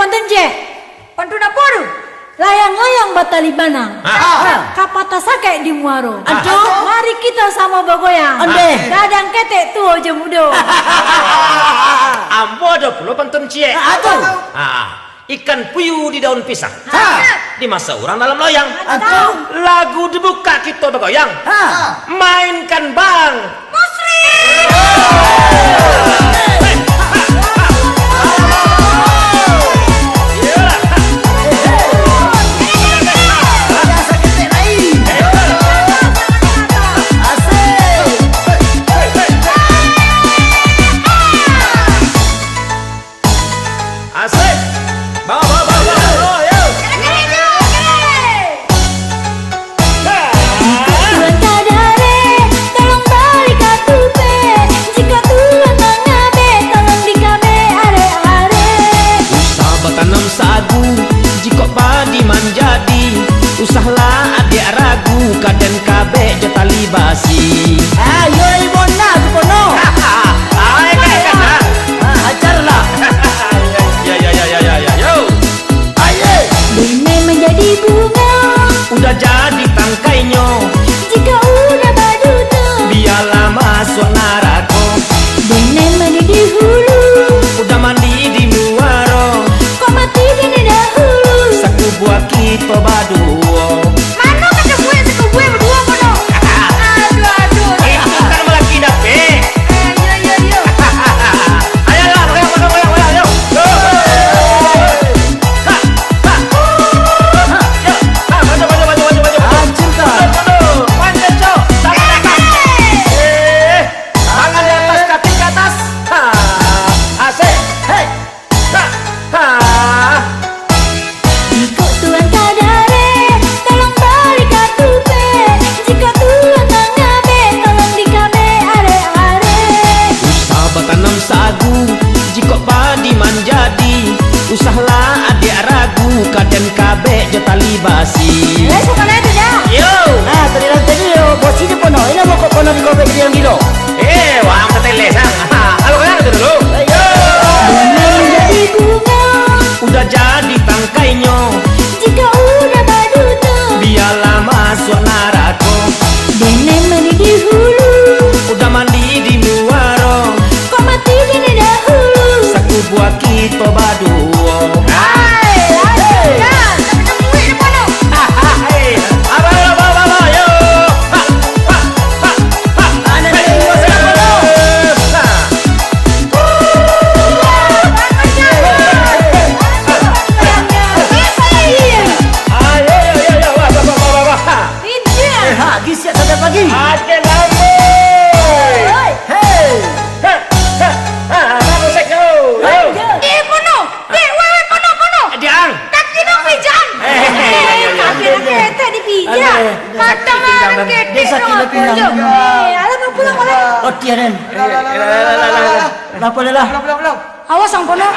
panten je. Pantuna poru. Layang-layang batalibana. Kapata sake di muaro. Aduh. Mari kita sama bagoyang. Ande. Dadang ketek tuh aja mudo. Ambo ada pula pantun cie. Aduh. Ikan puyuh di daun pisang. Dimasak orang dalam loyang. Aduh. Lagu dibuka kita bergoyang. Mainkan bang Musri. Asik. Bawa, yuk. Tuan kadare, tolong balik katupe. Jika tuan mengabe, tolong dikabe are-are. Usah bertanam sagu, jika padi manjadi. Usahlah adik ragu, kaden kabe jatali basi. Ayo ibona tukono. Ajarlah. Ya, yo. Bene menjadi bunga, Udah jadi tangkainya, jika udah baduto. biarlah masuk narako. Bene menjadi hulu, Udah mandi di muaro, kok mati dene dahulu. saku buat kita baduo. Mana kata gue suka gue berdua kono. Aduh. Itu kan melaki dape. Yo. Ayolah, goyang, ayo. Maju. Hancurkan. Panjat, Cok. Tangan di atas, kaki ke atas. Asik. Hei. Ikut tuan kadare, tolong balik katupe. Jika tuan mengabe, tolong dikabe are-are. Usah bertanam sagu, jika padi manjadi. Usahlah adik ragu, kaden kabe jatali basi. Suka lihat dah. Yo. Tadi lantai dia bosi di pono. Ini mau kok pono di gobek dia yang gilo. Wang ketele sang. Halo kalian itu dulu. Bene menjadi bunga, Udah jadi tangkainya, jika udah baduto. biarlah masuk narako. Bene menjadi hulu, Udah mandi di muaro, kok mati dene dahulu. saku buat kita baduo. Abang, yo. Siap sampai pagi. Ade lampu. Hei. Lampu sekno. Diang. Desa kila pinang. Pulang. Oh tiaren. Lapor lah. Awas ang kono.